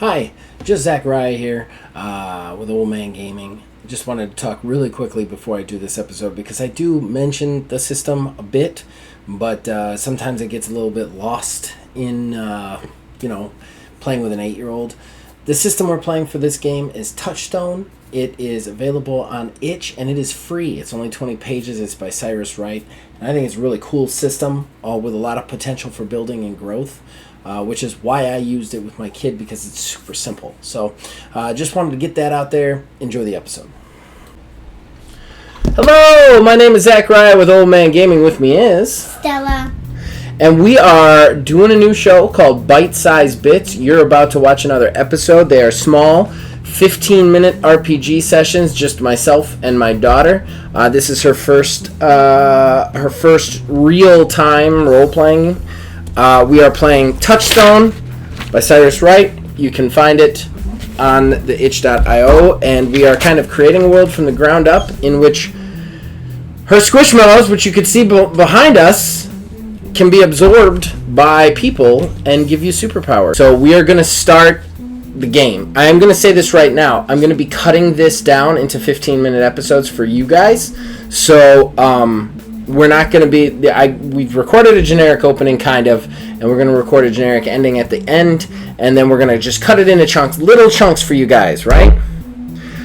Hi, just Zachariah here with Old Man Gaming. Just wanted to talk really quickly before I do this episode because I do mention the system a bit, but sometimes it gets a little bit lost in, playing with an 8-year-old. The system we're playing for this game is Touchstone. It is available on itch and it is free. It's only 20 pages. It's by Cyrus Wright. And I think it's a really cool system with a lot of potential for building and growth. Which is why I used it with my kid because it's super simple. So just wanted to get that out there. Enjoy the episode. Hello, my name is Zachariah with Old Man Gaming. With me is Stella. And we are doing a new show called Bite Size Bits. You're about to watch another episode. They are small, 15-minute RPG sessions, just myself and my daughter. This is her first real-time role-playing. We are playing Touchstone by Cyrus Wright. You can find it on the itch.io, and we are kind of creating a world from the ground up in which her Squishmallows, which you can see behind us, can be absorbed by people and give you superpowers. So we are going to start the game. I am going to say this right now. I'm going to be cutting this down into 15-minute episodes for you guys. So, we're not going to be... we've recorded a generic opening, kind of, and we're going to record a generic ending at the end, and then we're going to just cut it into chunks, little chunks for you guys, right?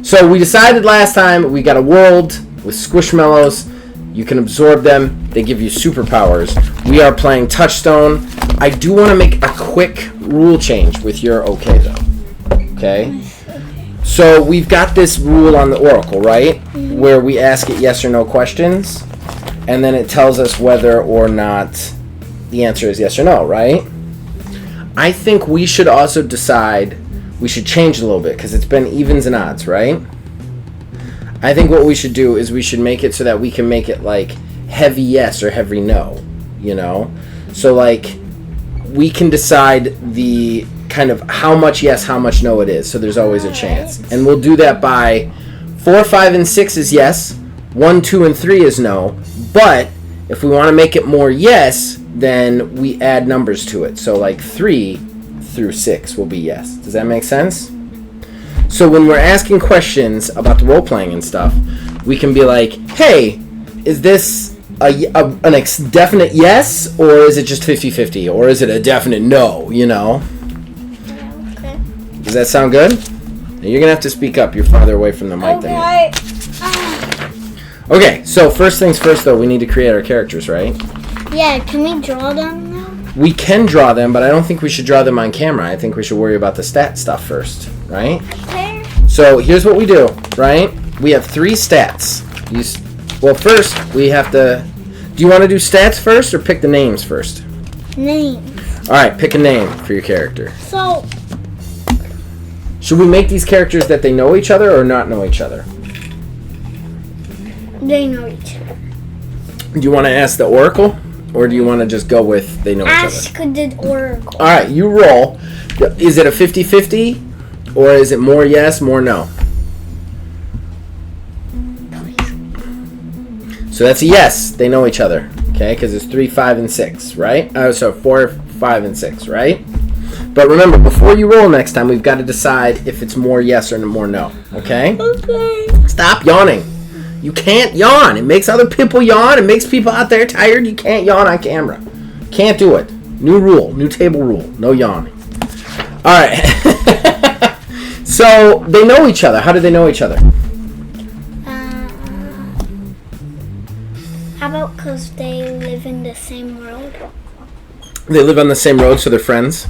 So we decided last time we got a world with Squishmallows. You can absorb them. They give you superpowers. We are playing Touchstone. I do want to make a quick rule change with your okay, though. Okay? So we've got this rule on the Oracle, right? Where we ask it yes or no questions. And then it tells us whether or not the answer is yes or no, right? I think we should also decide, we should change a little bit, because it's been evens and odds, right? I think what we should do is we should make it so that we can make it like heavy yes or heavy no, you know? So like, we can decide the kind of how much yes, how much no it is, so there's always a chance. And we'll do that by 4, 5, and 6 is yes, 1, 2, and 3 is no. But if we want to make it more yes, then we add numbers to it. So like 3 through 6 will be yes. Does that make sense? So when we're asking questions about the role-playing and stuff, we can be like, hey, is this an definite yes, or is it just 50-50, or is it a definite no, you know? Okay. Does that sound good? Now you're going to have to speak up. You're farther away from the mic than me. Okay, so first things first, though, we need to create our characters, right? Yeah, can we draw them now? We can draw them, but I don't think we should draw them on camera. I think we should worry about the stat stuff first, right? Okay. So here's what we do, right? We have 3 stats. Well, first, we have to... Do you want to do stats first or pick the names first? Names. All right, pick a name for your character. So... Should we make these characters that they know each other or not know each other? They know each other. Do you want to ask the Oracle, or do you want to just go with they know each other? Ask the Oracle. All right, you roll. Is it a 50-50, or is it more yes, more no? So that's a yes. They know each other, okay? Because it's 3, 5, and 6, right? So 4, 5, and 6, right? But remember, before you roll next time, we've got to decide if it's more yes or more no, okay? Okay. Stop yawning. You can't yawn. It makes other people yawn. It makes people out there tired. You can't yawn on camera. Can't do it. New rule. New table rule. No yawning. All right. So they know each other. How do they know each other? How about because they live in the same world? They live on the same road, so they're friends?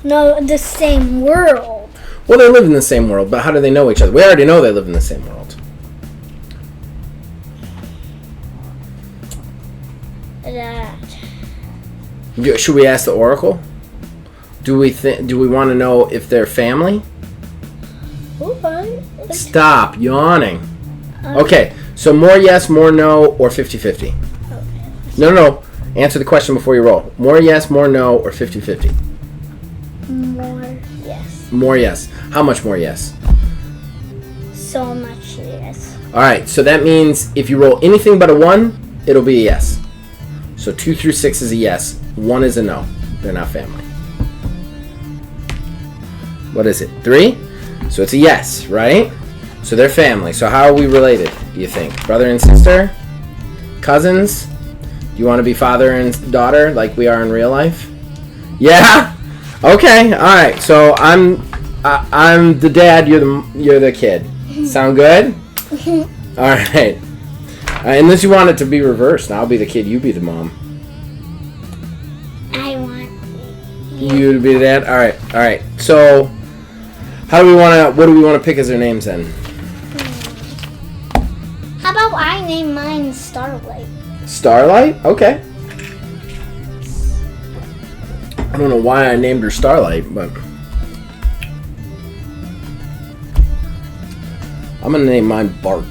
No, the same world. Well, they live in the same world, but how do they know each other? We already know they live in the same world. Should we ask the Oracle? Do we want to know if they're family? Okay. Stop yawning. Okay, so more yes, more no, or 50-50? Okay. No. Answer the question before you roll. More yes, more no, or 50-50? More yes. More yes. How much more yes? So much yes. Alright, so that means if you roll anything but a 1, it'll be a yes. So 2 through 6 is a yes. 1 is a no. They're not family. What is it? 3? So it's a yes, right? So they're family. So how are we related, do you think? Brother and sister? Cousins? Do you want to be father and daughter like we are in real life? Yeah? Okay, alright. So I'm the dad, you're the kid. Sound good? Alright. Unless you want it to be reversed. I'll be the kid, you be the mom. I want You to be the dad? Alright. So what do we want to pick as their names then? How about I name mine Starlight? Starlight? Okay. I don't know why I named her Starlight, but I'm gonna name mine Bart.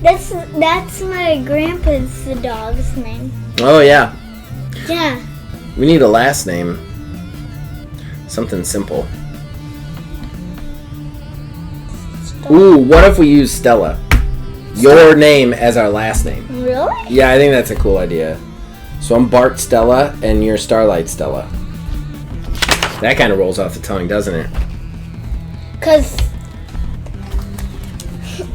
That's my grandpa's dog's name. Oh yeah. Yeah. We need a last name. Something simple. Ooh, what if we use Stella? Your name as our last name. Really? Yeah, I think that's a cool idea. So I'm Bart Stella and you're Starlight Stella. That kind of rolls off the tongue, doesn't it? Because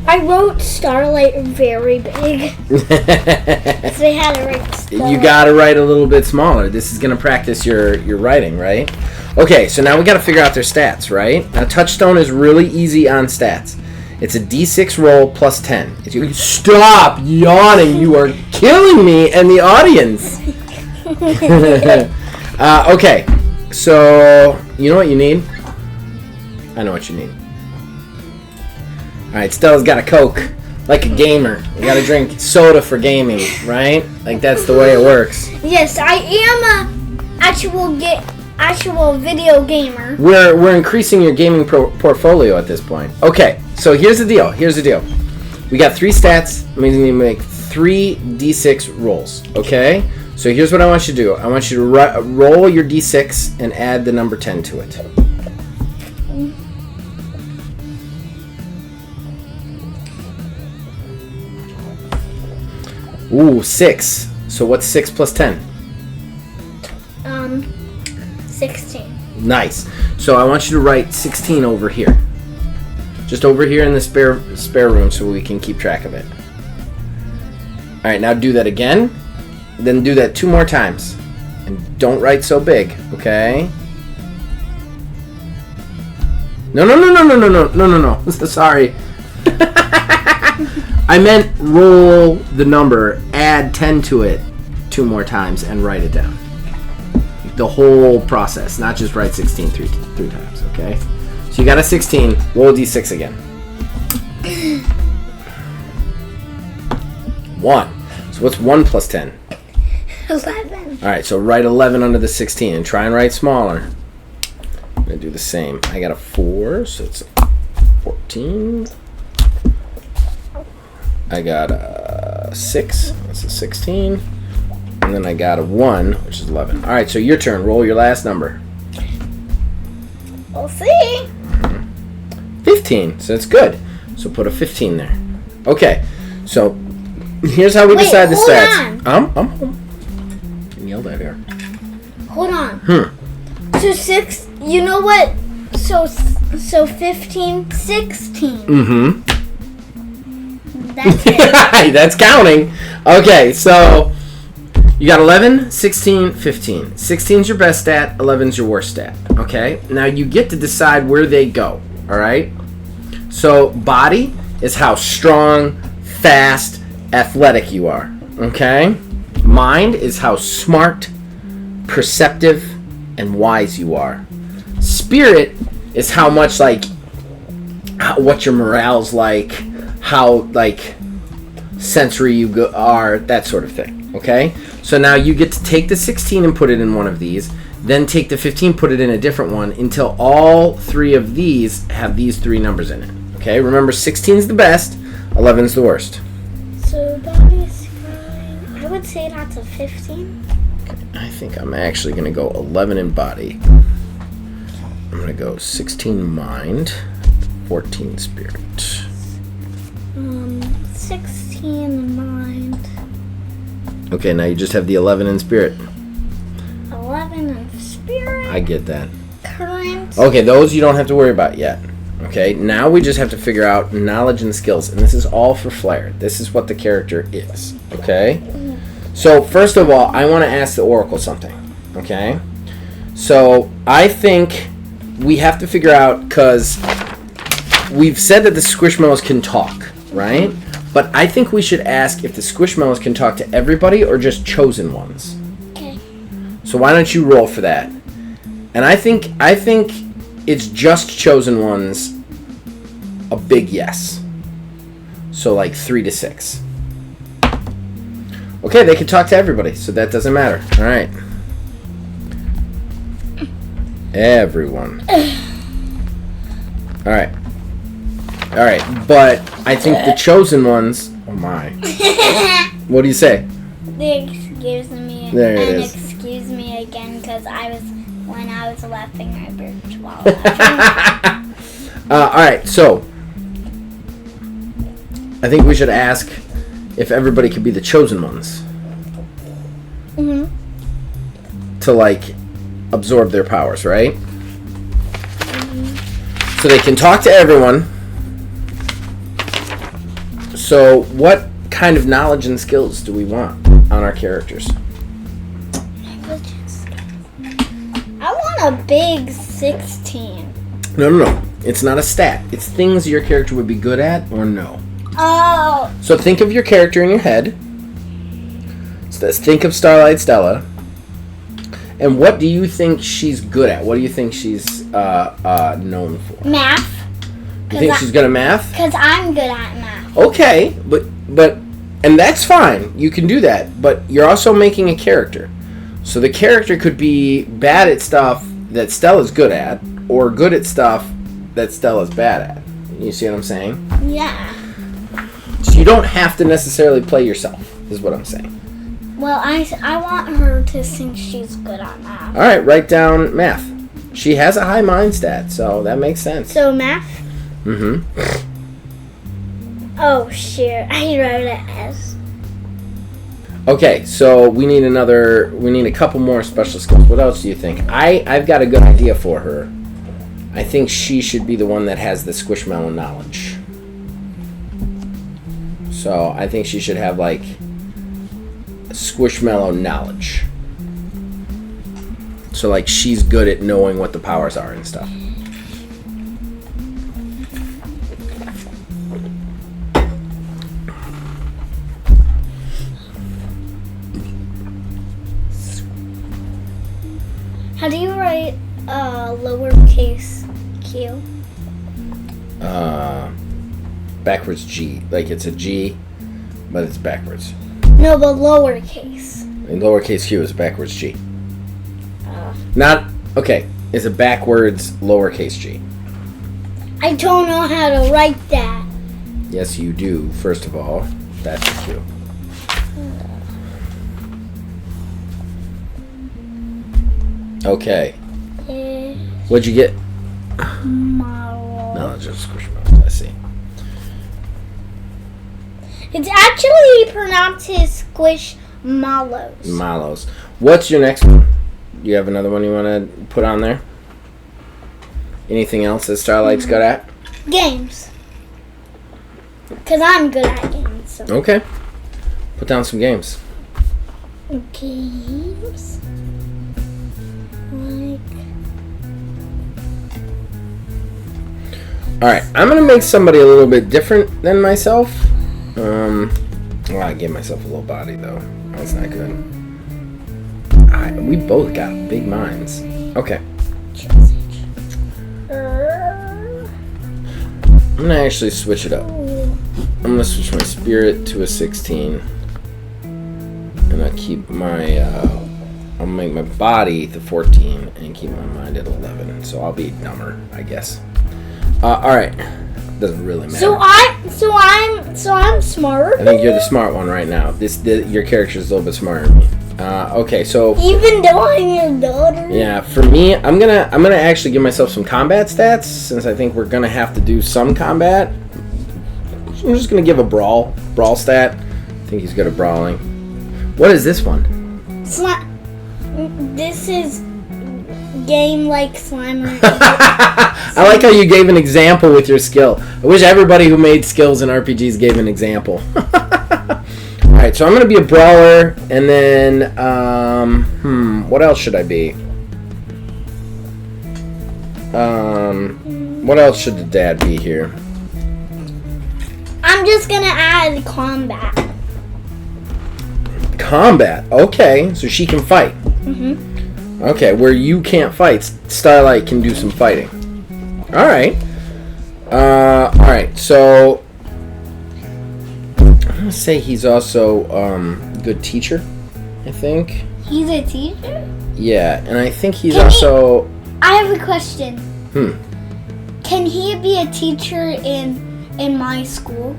I wrote Starlight very big. So I had to write Starlight. You gotta write a little bit smaller. This is gonna practice your writing, right? Okay, so now we gotta figure out their stats, right? Now Touchstone is really easy on stats. It's a D6 roll plus 10. Stop yawning! You are killing me and the audience. Okay, so you know what you need? I know what you need. Alright, Stella's got a Coke. Like a gamer. You gotta drink soda for gaming, right? Like that's the way it works. Yes, I am a actual video gamer. We're increasing your gaming portfolio at this point. Okay, so here's the deal. We got 3 stats. It means we need to make 3 D6 rolls. Okay? So here's what I want you to do. I want you to roll your D6 and add the number 10 to it. Ooh, 6. So what's 6 plus 10? 16. Nice. So I want you to write 16 over here. Just over here in the spare room so we can keep track of it. Alright, now do that again. Then do that 2 more times. And don't write so big, okay? No. Sorry. I meant roll the number, add 10 to it 2 more times, and write it down. The whole process, not just write 16 three times, okay? So you got a 16, roll a d6 again. 1. So what's 1 plus 10? 11. Alright, so write 11 under the 16 and try and write smaller. I'm going to do the same. I got a 4, so it's 14. I got a 6, that's a 16. And then I got a 1, which is 11. Alright, so your turn. Roll your last number. We'll see. 15, so that's good. So put a 15 there. Okay, so here's how we decide the stats. I'm home. You yelled at here. Hold on. So 6, you know what? So 15, 16. Mm-hmm. That's it. That's counting. Okay, so you got 11, 16, 15. 16's your best stat, 11's your worst stat. Okay? Now you get to decide where they go. Alright? So body is how strong, fast, athletic you are. Okay? Mind is how smart, perceptive, and wise you are. Spirit is how much what your morale's like, how sensory you are, that sort of thing. Okay? So now you get to take the 16 and put it in one of these, then take the 15, put it in a different one, until all 3 of these have these 3 numbers in it. Okay? Remember, 16's the best, 11's the worst. So body's fine. I would say that's a 15. Okay, I think I'm actually going to go 11 in body. I'm going to go 16 mind, 14 spirit. 16 mind. Okay, now you just have the 11 in spirit. 11 in spirit. I get that. current. Okay, those you don't have to worry about yet. Okay, now we just have to figure out knowledge and skills, and this is all for flair. This is what the character is. Okay? So, first of all, I want to ask the Oracle something. Okay? So, I think we have to figure out, because we've said that the Squishmallows can talk, right? But I think we should ask if the Squishmallows can talk to everybody or just chosen ones. Okay. So why don't you roll for that? And I think it's just chosen ones. A big yes. So like 3 to 6. Okay, they can talk to everybody, so that doesn't matter. All right. Everyone. All right. All right, but I think the chosen ones. Oh my! What do you say? Excuse me. There it and is. Excuse me again, because when I was laughing, I burped while laughing. All right, so I think we should ask if everybody could be the chosen ones to like absorb their powers, right? So they can talk to everyone. So, what kind of knowledge and skills do we want on our characters? I want a big 16. No. It's not a stat. It's things your character would be good at or no. Oh. So, think of your character in your head. So think of Starlight Stella. And what do you think she's good at? What do you think she's known for? Math. You think she's good at math? Because I'm good at math. Okay, but and that's fine. You can do that, but you're also making a character. So the character could be bad at stuff that Stella's good at, or good at stuff that Stella's bad at. You see what I'm saying? Yeah. So you don't have to necessarily play yourself, is what I'm saying. Well, I want her to think she's good at math. All right, write down math. She has a high mind stat, so that makes sense. So math? Mm-hmm. Oh, shit. I wrote it as... Okay, so we need a couple more special skills. What else do you think? I've got a good idea for her. I think she should be the one that has the Squishmallow knowledge. So I think she should have like Squishmallow knowledge. So like she's good at knowing what the powers are and stuff. How do you write lowercase q? Backwards G. Like it's a G, but it's backwards. No, but lowercase. And lowercase q is backwards G. Not, okay, it's a backwards lowercase G. I don't know how to write that. Yes, you do, first of all. That's a Q. Okay. What'd you get? Model. No, it's just Squishmallows. I see. It's actually pronounced as Squishmallows. Mallows. What's your next one? You have another one you want to put on there? Anything else that Starlight's good at? Games. Because I'm good at games. So. Okay. Put down some games. Games? Like... Alright, I'm going to make somebody a little bit different than myself. Well, I gave myself a little body, though. That's not good. We both got big minds. Okay. I'm going to actually switch it up. I'm going to switch my spirit to a 16. And I'll keep my... I'll make my body the 14 and keep my mind at 11. So I'll be dumber, I guess. Alright. Doesn't really matter. So I'm smart. I think you're the smart one right now. Your character is a little bit smarter than me. Okay, so even though I'm your daughter. Yeah, for me, I'm gonna actually give myself some combat stats since I think we're gonna have to do some combat. I'm just gonna give a brawl stat. I think he's good at brawling. What is this one? This is game like Slimer. I like how you gave an example with your skill. I wish everybody who made skills in RPGs gave an example. Alright, so I'm going to be a brawler, and then, what else should I be? What else should the dad be here? I'm just going to add combat. Combat, okay, so she can fight. Mm-hmm. Okay, where you can't fight, Starlight can do some fighting. Alright. Alright, so I'm gonna say he's also a good teacher, I think. He's a teacher? Yeah, and I think he's Can also... I have a question. Can he be a teacher in my school?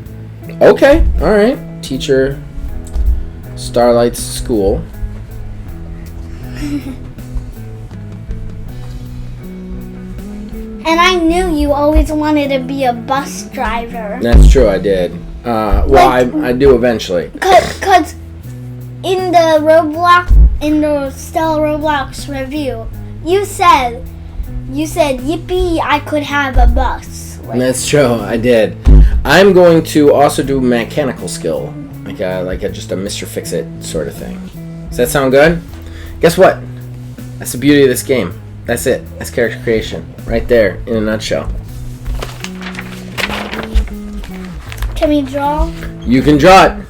Okay, alright. Teacher, Starlight's school. And I knew you always wanted to be a bus driver. That's true, I did. I do eventually. Cause in the Stella Roblox review, you said, yippee, I could have a bus. That's true, I did. I'm going to also do mechanical skill, like just a Mr. Fix-It sort of thing. Does that sound good? Guess what? That's the beauty of this game. That's it. That's character creation. Right there, in a nutshell. Can we draw? You can draw it.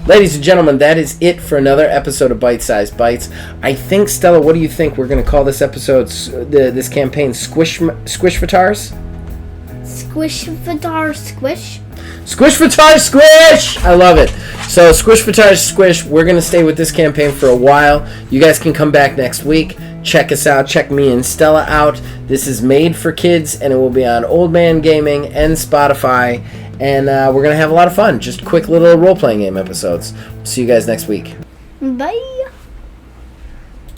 Ladies and gentlemen, that is it for another episode of Bite Size Bites. I think, Stella, what do you think we're going to call this episode, this campaign, Squishvatars? Squishvatar Squish? Squishvatar Squish! I love it. So, Squishvatar Squish, we're going to stay with this campaign for a while. You guys can come back next week. Check us out. Check me and Stella out. This is made for kids, and it will be on Old Man Gaming and Spotify. And we're going to have a lot of fun. Just quick little role-playing game episodes. See you guys next week. Bye.